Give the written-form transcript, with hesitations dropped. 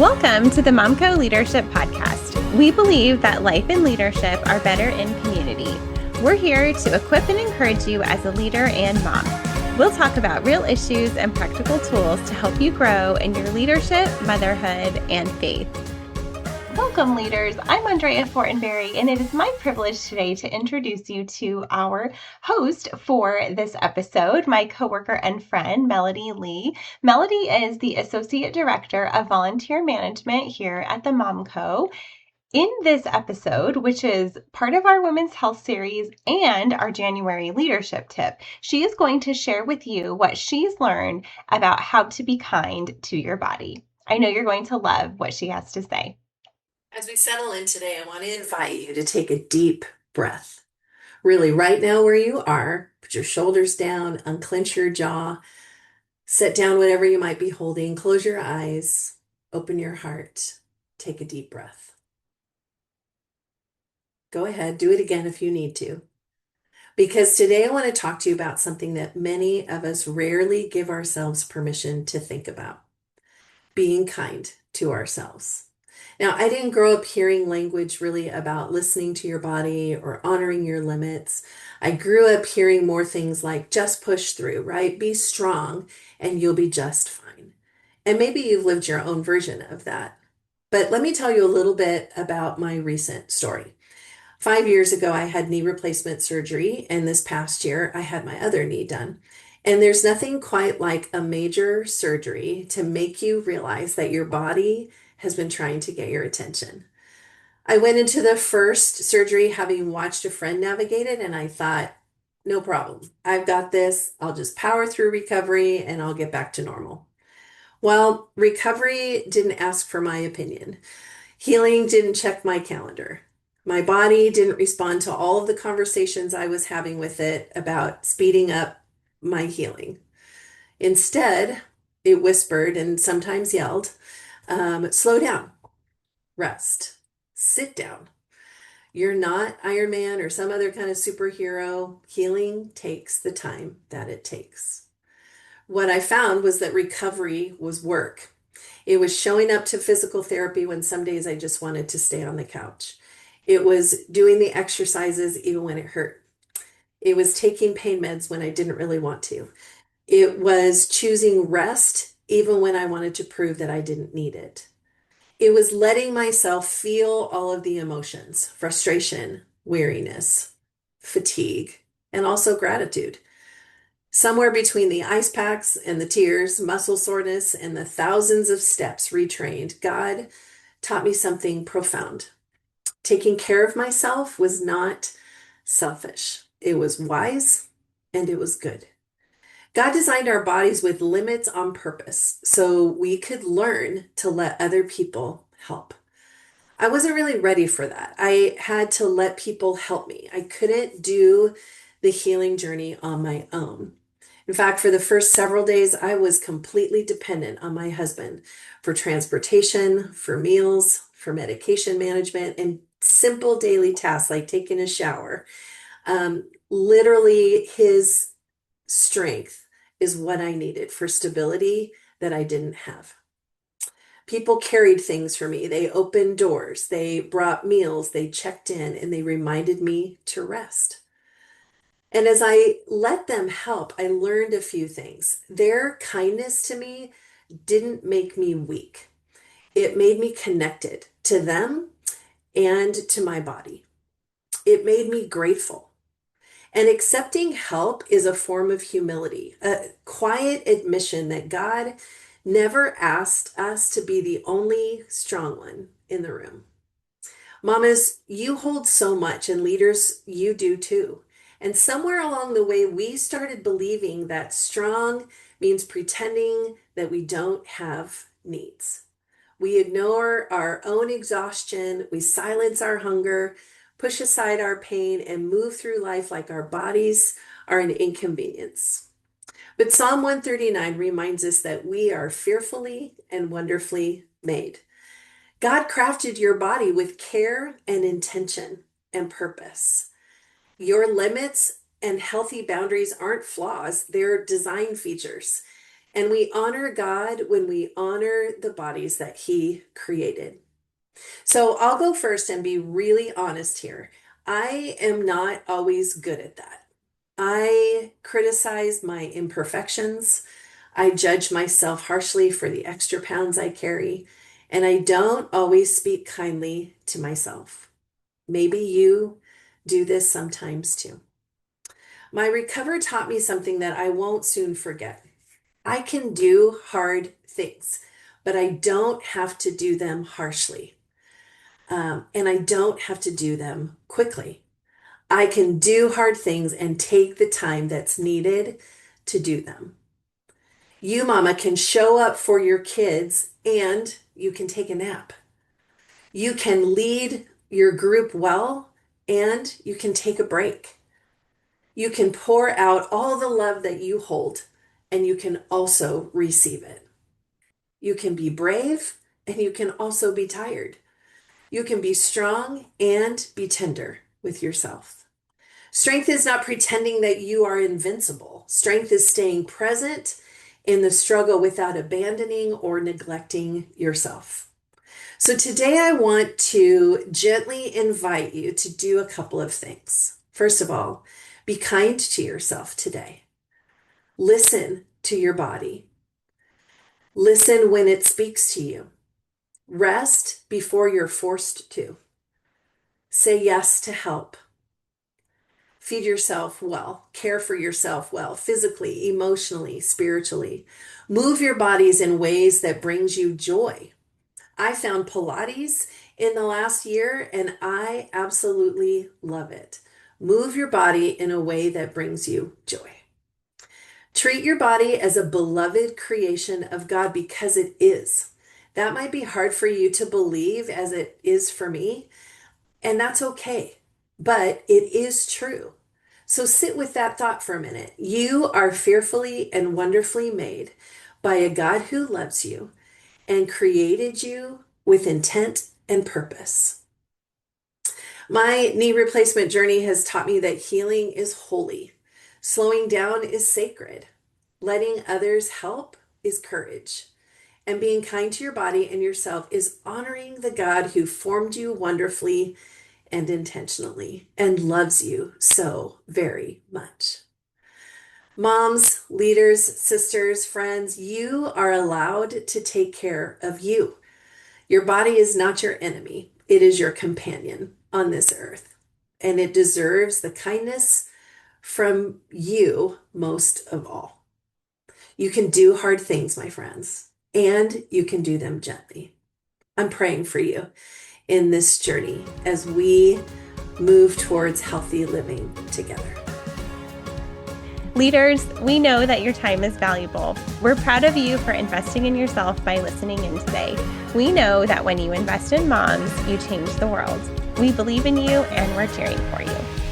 Welcome to the MomCo Leadership Podcast. We believe that life and leadership are better in community. We're here to equip and encourage you as a leader and mom. We'll talk about real issues and practical tools to help you grow in your leadership, motherhood, and faith. Welcome, leaders. I'm Andrea Fortenberry, and it is my privilege today to introduce you to our host for this episode, my coworker and friend, Melodi Leih. Melodi is the Associate Director of Volunteer Management here at the MomCo. In this episode, which is part of our Women's Health series and our January leadership tip, she is going to share with you what she's learned about how to be kind to your body. I know you're going to love what she has to say. As we settle in today, I want to invite you to take a deep breath. Really, right now where you are, put your shoulders down, unclench your jaw, set down whatever you might be holding, close your eyes, open your heart, take a deep breath. Go ahead, do it again if you need to. Because today I want to talk to you about something that many of us rarely give ourselves permission to think about: being kind to ourselves. Now, I didn't grow up hearing language really about listening to your body or honoring your limits. I grew up hearing more things like just push through, right? Be strong and you'll be just fine. And maybe you've lived your own version of that. But let me tell you a little bit about my recent story. 5 years ago, I had knee replacement surgery, and this past year, I had my other knee done. And there's nothing quite like a major surgery to make you realize that your body has been trying to get your attention. I went into the first surgery having watched a friend navigate it, and I thought, no problem. I've got this. I'll just power through recovery and I'll get back to normal. Well, recovery didn't ask for my opinion. Healing didn't check my calendar. My body didn't respond to all of the conversations I was having with it about speeding up my healing. Instead, it whispered and sometimes yelled, slow down, rest, sit down. You're not Iron Man or some other kind of superhero. Healing takes the time that it takes. What I found was that recovery was work. It was showing up to physical therapy when some days I just wanted to stay on the couch. It was doing the exercises even when it hurt. It was taking pain meds when I didn't really want to. It was choosing rest even when I wanted to prove that I didn't need it. It was letting myself feel all of the emotions: frustration, weariness, fatigue, and also gratitude. Somewhere between the ice packs and the tears, muscle soreness, and the thousands of steps retrained, God taught me something profound. Taking care of myself was not selfish. It was wise and it was good. God designed our bodies with limits on purpose so we could learn to let other people help. I wasn't really ready for that. I had to let people help me. I couldn't do the healing journey on my own. In fact, for the first several days, I was completely dependent on my husband for transportation, for meals, for medication management, and simple daily tasks like taking a shower. Literally, his strength is what I needed for stability that I didn't have. People carried things for me. They opened doors, they brought meals, they checked in, and they reminded me to rest. And as I let them help, I learned a few things. Their kindness to me didn't make me weak. It made me connected to them and to my body. It made me grateful. And accepting help is a form of humility, a quiet admission that God never asked us to be the only strong one in the room. Mamas, you hold so much, and leaders, you do too. And somewhere along the way, we started believing that strong means pretending that we don't have needs. We ignore our own exhaustion, we silence our hunger, push aside our pain, and move through life like our bodies are an inconvenience. But Psalm 139 reminds us that we are fearfully and wonderfully made. God crafted your body with care and intention and purpose. Your limits and healthy boundaries aren't flaws, they're design features. And we honor God when we honor the bodies that He created. So I'll go first and be really honest here. I am not always good at that. I criticize my imperfections. I judge myself harshly for the extra pounds I carry, and I don't always speak kindly to myself. Maybe you do this sometimes too. My recovery taught me something that I won't soon forget. I can do hard things, but I don't have to do them harshly. And I don't have to do them quickly. I can do hard things and take the time that's needed to do them. You, mama, can show up for your kids and you can take a nap. You can lead your group well and you can take a break. You can pour out all the love that you hold and you can also receive it. You can be brave and you can also be tired. You can be strong and be tender with yourself. Strength is not pretending that you are invincible. Strength is staying present in the struggle without abandoning or neglecting yourself. So today I want to gently invite you to do a couple of things. First of all, be kind to yourself today. Listen to your body. Listen when it speaks to you. Rest before you're forced to. Say yes to help. Feed yourself well, care for yourself well, physically, emotionally, spiritually. Move your bodies in ways that brings you joy. I found Pilates in the last year and I absolutely love it. Move your body in a way that brings you joy. Treat your body as a beloved creation of God because it is. That might be hard for you to believe as it is for me, and that's okay, but it is true. So sit with that thought for a minute. You are fearfully and wonderfully made by a God who loves you and created you with intent and purpose. My knee replacement journey has taught me that healing is holy. Slowing down is sacred. Letting others help is courage. And being kind to your body and yourself is honoring the God who formed you wonderfully and intentionally and loves you so very much. Moms, leaders, sisters, friends, you are allowed to take care of you. Your body is not your enemy. It is your companion on this earth. And it deserves the kindness from you most of all. You can do hard things, my friends, and you can do them gently. I'm praying for you in this journey as we move towards healthy living together. Leaders, we know that your time is valuable. We're proud of you for investing in yourself by listening in today. We know that when you invest in moms, you change the world. We believe in you and we're cheering for you.